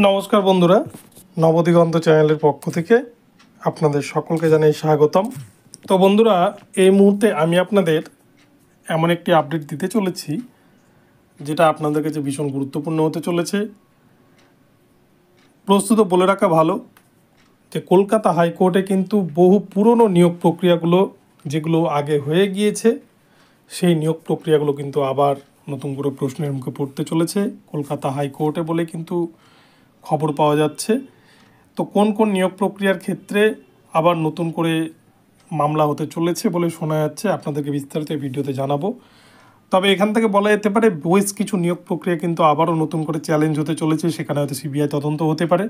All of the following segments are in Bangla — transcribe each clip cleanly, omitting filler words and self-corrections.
নমস্কার বন্ধুরা, নবদিগন্ত চ্যানেলের পক্ষ থেকে আপনাদের সকলকে জানাই স্বাগতম। তো বন্ধুরা, এই মুহূর্তে আমি আপনাদের এমন একটি আপডেট দিতে চলেছি যেটা আপনাদের কাছে ভীষণ গুরুত্বপূর্ণ হতে চলেছে। প্রস্তুত বলে রাখা ভালো যে কলকাতা হাইকোর্টে কিন্তু বহু পুরনো নিয়োগ প্রক্রিয়াগুলো যেগুলো আগে হয়ে গিয়েছে, সেই নিয়োগ প্রক্রিয়াগুলো কিন্তু আবার নতুন করে প্রশ্নের মুখে পড়তে চলেছে কলকাতা হাইকোর্টে বলে কিন্তু খবর পাওয়া যাচ্ছে। তো কোন কোন নিয়োগ প্রক্রিয়ার ক্ষেত্রে আবার নতুন করে মামলা হতে চলেছে বলে শোনা যাচ্ছে, আপনাদেরকে বিস্তারিত ভিডিওতে জানাবো। তবে এখান থেকে বলা যেতে পারে বেশ কিছু নিয়োগ প্রক্রিয়া কিন্তু আবারও নতুন করে চ্যালেঞ্জ হতে চলেছে, সেখানে হয়তো সিবিআই তদন্ত হতে পারে।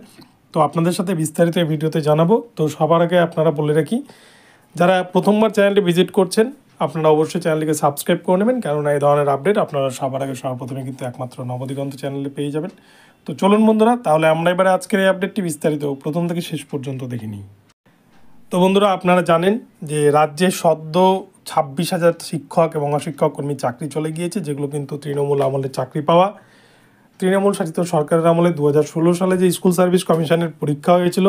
তো আপনাদের সাথে বিস্তারিত ভিডিওতে জানাবো। তো সবার আগে আপনারা বলে রাখি, যারা প্রথমবার চ্যানেলটি ভিজিট করছেন আপনারা অবশ্যই চ্যানেলটিকে সাবস্ক্রাইব করে নেবেন, কারণ এই ধরনের আপডেট আপনারা সবার আগে সর্বপ্রথমে কিন্তু একমাত্র নবদিগন্ত চ্যানেলে পেয়ে যাবেন। তো চলুন বন্ধুরা, তাহলে আমরা এবারে আজকের এই আপডেটটি বিস্তারিত প্রথম থেকে শেষ পর্যন্ত দেখে নিই। তো বন্ধুরা, আপনারা জানেন যে রাজ্যে সদ্য 26,000 শিক্ষক এবং অশিক্ষক কর্মী চাকরি চলে গিয়েছে, যেগুলো কিন্তু তৃণমূল আমলে চাকরি পাওয়া। তৃণমূল শাসিত সরকারের আমলে 2016 সালে যে স্কুল সার্ভিস কমিশনের পরীক্ষা হয়েছিল,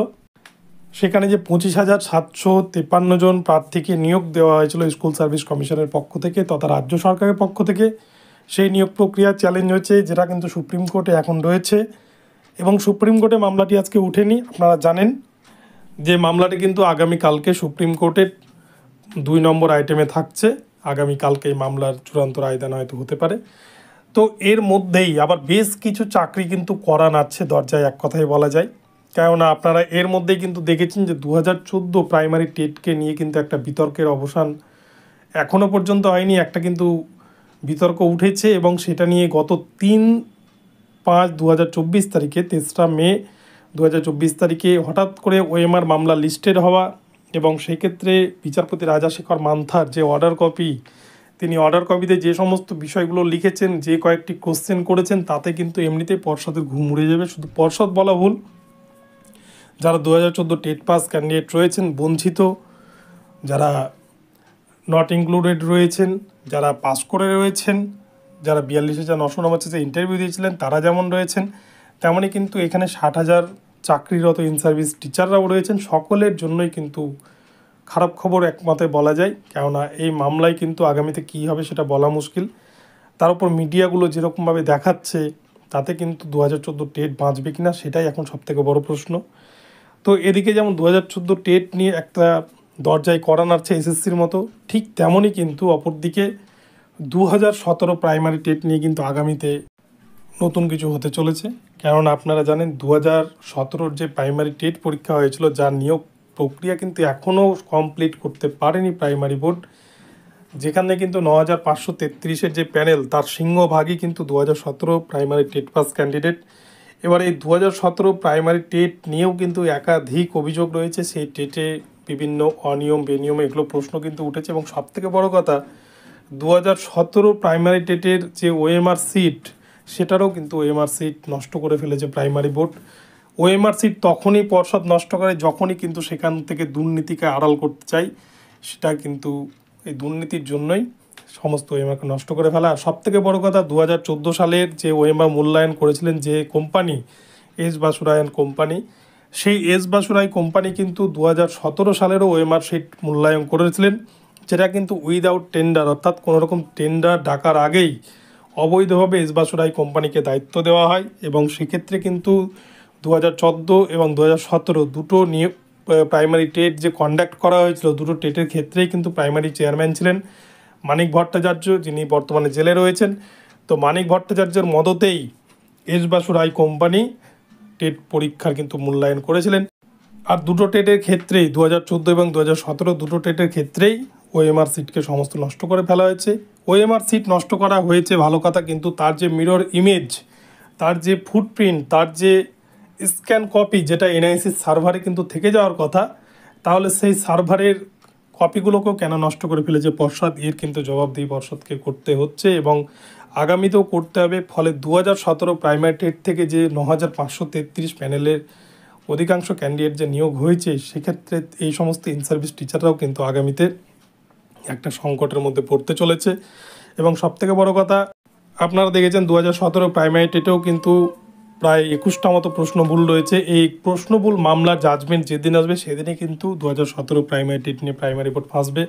সেখানে যে 25,753 জন প্রার্থীকে নিয়োগ দেওয়া হয়েছিল স্কুল সার্ভিস কমিশনের পক্ষ থেকে তথা রাজ্য সরকারের পক্ষ থেকে, সেই নিয়োগ প্রক্রিয়া চ্যালেঞ্জ হয়েছে, যেটা কিন্তু সুপ্রিম কোর্টে এখন রয়েছে। এবং সুপ্রিম কোর্টে মামলাটি আজকে উঠেনি। আপনারা জানেন যে মামলাটি কিন্তু আগামীকালকে সুপ্রিম কোর্টের 2 নম্বর আইটেমে থাকছে। আগামীকালকে এই মামলার চূড়ান্ত রায়দান হয়তো হতে পারে। তো এর মধ্যেই আবার বেশ কিছু চাকরি কিন্তু করা নাচ্ছে দরজায়, এক কথায় বলা যায়। কেননা আপনারা এর মধ্যেই কিন্তু দেখেছেন যে 2014 প্রাইমারি টেটকে নিয়ে কিন্তু একটা বিতর্কের অবসান এখনও পর্যন্ত হয়নি। একটা কিন্তু বিতর্ক উঠেছে এবং সেটা নিয়ে গত 3/5/2024 তারিখে 3রা মে 2024 তারিখে হঠাৎ করে ওএমআর মামলা লিস্টেড হওয়া, এবং সেক্ষেত্রে বিচারপতি রাজাশেখর মান্থার যে অর্ডার কপি, তিনি অর্ডার কপিতে যে সমস্ত বিষয়গুলো লিখেছেন, যে কয়েকটি কোশ্চেন করেছেন, তাতে কিন্তু এমনিতেই পর্ষদের ঘুম উড়ে যাবে। শুধু পর্ষদ বলা ভুল, যারা 2014 টেট পাস ক্যান্ডিডেট রয়েছেন, বঞ্চিত, যারা নট ইনক্লুডেড রয়েছেন, যারা পাস করে রয়েছেন, যারা 42,949 ইন্টারভিউ দিয়েছিলেন তারা যেমন রয়েছেন, তেমনই কিন্তু এখানে 60,000 চাকরিরত ইন সার্ভিস টিচাররাও রয়েছেন। সকলের জন্যই কিন্তু খারাপ খবর একমতে বলা যায়, কেননা এই মামলায় কিন্তু আগামীতে কী হবে সেটা বলা মুশকিল। তার উপর মিডিয়াগুলো যেরকমভাবে দেখাচ্ছে, তাতে কিন্তু 2014 টেট বাঁচবে কিনা সেটাই এখন সবথেকে বড় প্রশ্ন। তো এদিকে যেমন 2014 টেট নিয়ে একটা দরজায় কড়া নাড়ছে এসএসসির মতো, ঠিক তেমনই কিন্তু অপরদিকে 2017 প্রাইমারি টেট নিয়ে কিন্তু আগামীতে নতুন কিছু হতে চলেছে। কেননা আপনারা জানেন 2017 যে প্রাইমারি টেট পরীক্ষা হয়েছিল, যার নিয়োগ প্রক্রিয়া কিন্তু এখনও কমপ্লিট করতে পারেনি প্রাইমারি বোর্ড, যেখানে কিন্তু 9,533-এর যে প্যানেল, তার সিংহভাগই কিন্তু 2017 প্রাইমারি টেট পাস ক্যান্ডিডেট। এবার এই 2017 প্রাইমারি টেট নিয়েও কিন্তু একাধিক অভিযোগ রয়েছে। সেই টেটে বিভিন্ন অনিয়ম বেনিয়ম এগুলো প্রশ্ন কিন্তু উঠেছে, এবং সবথেকে বড় কথা 2017 প্রাইমারি টেটের যে ওএমআর সিট, সেটারও কিন্তু ওএমআর সিট নষ্ট করে ফেলেছে প্রাইমারি বোর্ড। ওএমআর সিট তখনই পর্ষদ নষ্ট করে যখনই কিন্তু সেখান থেকে দুর্নীতিকে আড়াল করতে চায়, সেটা কিন্তু এই দুর্নীতির জন্যই সমস্ত ওএমআরকে নষ্ট করে ফেলা। আর সবথেকে বড় কথা 2014 সালের যে ওএমআর মূল্যায়ন করেছিলেন যে কোম্পানি, এস বাসুরায়ন কোম্পানি, সেই এস বাসুরাই কোম্পানি কিন্তু 2017 সালেরও ওএমআর সিট মূল্যায়ন করেছিলেন, যেটা কিন্তু উইদাউট টেন্ডার, অর্থাৎ কোনোরকম টেন্ডার ডাকার আগেই অবৈধভাবে এস বাসুরাই কোম্পানিকে দায়িত্ব দেওয়া হয়। এবং সেক্ষেত্রে কিন্তু 2014 এবং 2017 দুটো নিয়ে প্রাইমারি টেট যে কন্ডাক্ট করা হয়েছিল, দুটো টেটের ক্ষেত্রেই কিন্তু প্রাইমারি চেয়ারম্যান ছিলেন মানিক ভট্টাচার্য, যিনি বর্তমানে জেলে রয়েছেন। তো মানিক ভট্টাচার্যের মদতেই এস বাসুরাই কোম্পানি টেট পরীক্ষার কিন্তু মূল্যায়ন করেছিলেন। আর দুটো টেটের ক্ষেত্রেই 2014 এবং 2017 দুটো টেটের ক্ষেত্রেই ওএমআর সিটকে সমস্ত নষ্ট করে ফেলা হয়েছে। ওএমআর সিট নষ্ট করা হয়েছে ভালো কথা, কিন্তু তার যে মিরর ইমেজ, তার যে ফুটপ্রিন্ট, তার যে স্ক্যান কপি, যেটা এনআইসির সার্ভারে কিন্তু থেকে যাওয়ার কথা, তাহলে সেই সার্ভারের কপিগুলোকেও কেন নষ্ট করে ফেলেছে পর্ষদ, এর কিন্তু জবাবদিহি পর্ষদকে করতে হচ্ছে এবং আগামীতেও করতে হবে। ফলে 2017 প্রাইমারি টেট থেকে যে 9,533 প্যানেলের অধিকাংশ ক্যান্ডিডেট যে নিয়োগ হয়েছে, সেক্ষেত্রে এই সমস্ত ইন সার্ভিস টিচাররাও কিন্তু আগামীতে একটা সংকটের মধ্যে পড়তে চলেছে। এবং সবথেকে বড় কথা, আপনারা দেখেছেন 2017 প্রাইমারি টেটেও কিন্তু প্রায় 21টা মতো প্রশ্ন ভুল রয়েছে। এই প্রশ্ন ভুল মামলার জাজমেন্ট যেদিন আসবে সেদিনই কিন্তু 2017 প্রাইমারি টেট নিয়ে প্রাইমারি বোর্ড ফাঁসবে।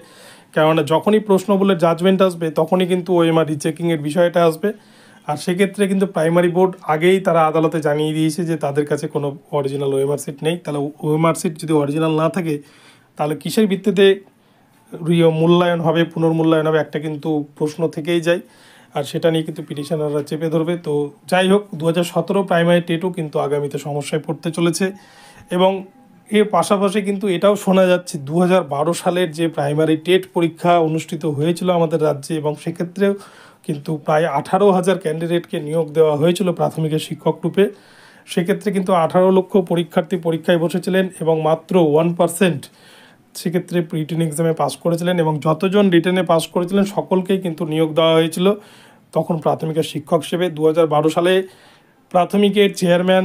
কেননা যখনই প্রশ্ন ভুলের জাজমেন্ট আসবে তখনই কিন্তু ওএমআর রিচেকিংয়ের বিষয়টা আসবে। আর সেক্ষেত্রে কিন্তু প্রাইমারি বোর্ড আগেই তারা আদালতে জানিয়ে দিয়েছে যে তাদের কাছে কোনো অরিজিনাল ওএমআর সিট নেই। তাহলে ওএমআর সিট যদি অরিজিনাল না থাকে তাহলে কিসের ভিত্তিতে মূল্যায়ন হবে, পুনর্মূল্যায়ন হবে, একটা কিন্তু প্রশ্ন থেকেই যায়। আর সেটা নিয়ে কিন্তু পিটিশনাররা চেপে ধরবে। তো যাই হোক, 2017 প্রাইমারি টেটও কিন্তু আগামীতে সমস্যায় পড়তে চলেছে। এবং এর পাশাপাশি কিন্তু এটাও শোনা যাচ্ছে 2012 সালের যে প্রাইমারি টেট পরীক্ষা অনুষ্ঠিত হয়েছিল আমাদের রাজ্যে, এবং সেক্ষেত্রেও কিন্তু প্রায় 18,000 ক্যান্ডিডেটকে নিয়োগ দেওয়া হয়েছিল প্রাথমিকের শিক্ষক রূপে। সেক্ষেত্রে কিন্তু 18 লক্ষ পরীক্ষার্থী পরীক্ষায় বসেছিলেন এবং মাত্র 1% সেক্ষেত্রে রিটেন এক্সামে পাস করেছিলেন, এবং যতজন রিটেনে পাস করেছিলেন সকলকেই কিন্তু নিয়োগ দেওয়া হয়েছিল তখন প্রাথমিকের শিক্ষক হিসেবে। 2012 সালে প্রাথমিকের চেয়ারম্যান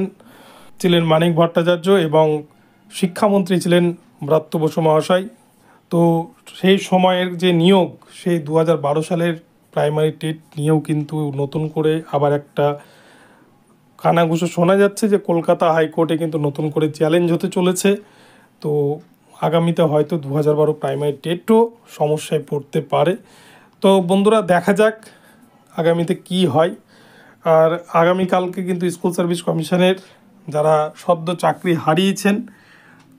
ছিলেন মানিক ভট্টাচার্য এবং শিক্ষামন্ত্রী ছিলেন ব্রাত্য বসু মহাশয়। তো সেই সময়ের যে নিয়োগ, সেই 2012 সালের প্রাইমারি টেট নিয়েও কিন্তু নতুন করে আবার একটা কানাঘুষো শোনা যাচ্ছে যে কলকাতা হাইকোর্টে কিন্তু নতুন করে চ্যালেঞ্জ হতে চলেছে। তো আগামীতে হয়তো 2012 প্রাইমারি টেটও সমস্যায় পড়তে পারে। তো বন্ধুরা, দেখা যাক আগামীতে কি হয়। আর আগামীকালকে কিন্তু স্কুল সার্ভিস কমিশনের যারা সদ্য চাকরি হারিয়েছেন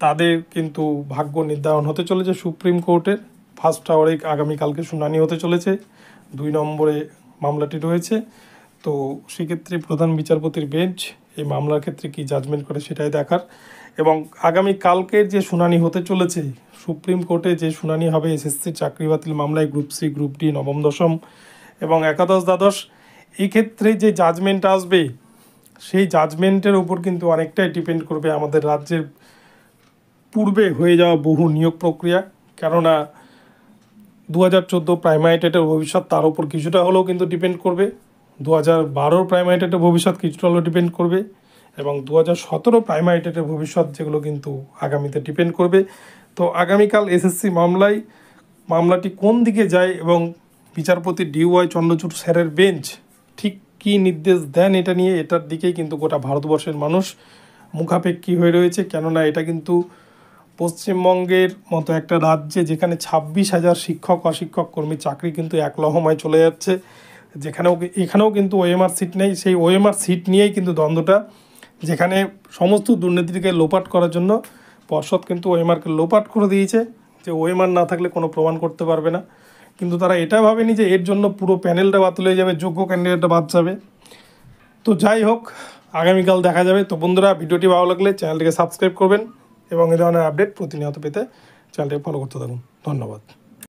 তাদের কিন্তু ভাগ্য নির্ধারণ হতে চলেছে সুপ্রিম কোর্টের। ফার্স্ট আওয়ারে আগামীকালকে শুনানি হতে চলেছে, 2 নম্বরে মামলাটি রয়েছে। তো সেক্ষেত্রে প্রধান বিচারপতির বেঞ্চ এই মামলার ক্ষেত্রে কি জাজমেন্ট করে সেটাই দেখার। এবং আগামীকালকের যে শুনানি হতে চলেছে সুপ্রিম কোর্টে, যে শুনানি হবে এসএসসি চাকরি বাতিল মামলায় গ্রুপ সি, গ্রুপ ডি, নবম দশম এবং একাদশ দ্বাদশ, এই ক্ষেত্রে যে জাজমেন্ট আসবে সেই জাজমেন্টের উপর কিন্তু অনেকটাই ডিপেন্ড করবে আমাদের রাজ্যের পূর্বে হয়ে যাওয়া বহু নিয়োগ প্রক্রিয়া। কেননা 2014 প্রাইমারি টেটের ভবিষ্যৎ তার উপর কিছুটা হলেও কিন্তু ডিপেন্ড করবে, 2012 প্রাইমারি টেটের ভবিষ্যৎ কিছুটা হলেও ডিপেন্ড করবে, এবং 2017 প্রাইমারি টেটের ভবিষ্যৎ যেগুলো কিন্তু আগামীতে ডিপেন্ড করবে। তো আগামীকাল এসএসসি মামলাটি কোন দিকে যায় এবং বিচারপতি DY চন্দ্রচূড় স্যারের বেঞ্চ ঠিক কী নির্দেশ দেন এটা নিয়ে, এটার দিকেই কিন্তু গোটা ভারতবর্ষের মানুষ মুখাপেক্ষী হয়ে রয়েছে। কেননা এটা কিন্তু পশ্চিমবঙ্গের মতো একটা রাজ্যে যেখানে 26,000 শিক্ষক অশিক্ষক কর্মী চাকরি কিন্তু এক লহমায় চলে যাচ্ছে, এখানেও কিন্তু ওএমআর সিট নেই। সেই ওএমআর সিট নিয়েই কিন্তু দ্বন্দ্বটা, যেখানে সমস্ত দুর্নীতিকে লোপাট করার জন্য পর্ষদ কিন্তু ওএমআরকে লোপাট করে দিয়েছে যে ওএমআর না থাকলে কোনো প্রমাণ করতে পারবে না। কিন্তু তারা এটা ভাবেনি যে এর জন্য পুরো প্যানেলটা বাতিল হয়ে যাবে, যোগ্য ক্যান্ডিডেটটা বাদ যাবে। তো যাই হোক, আগামীকাল দেখা যাবে। তো বন্ধুরা, ভিডিওটি ভালো লাগলে চ্যানেলটিকে সাবস্ক্রাইব করবেন এবং এই ধরনের আপডেট প্রতিনিয়ত পেতে চ্যানেলটিকে ফলো করতে থাকুন। ধন্যবাদ।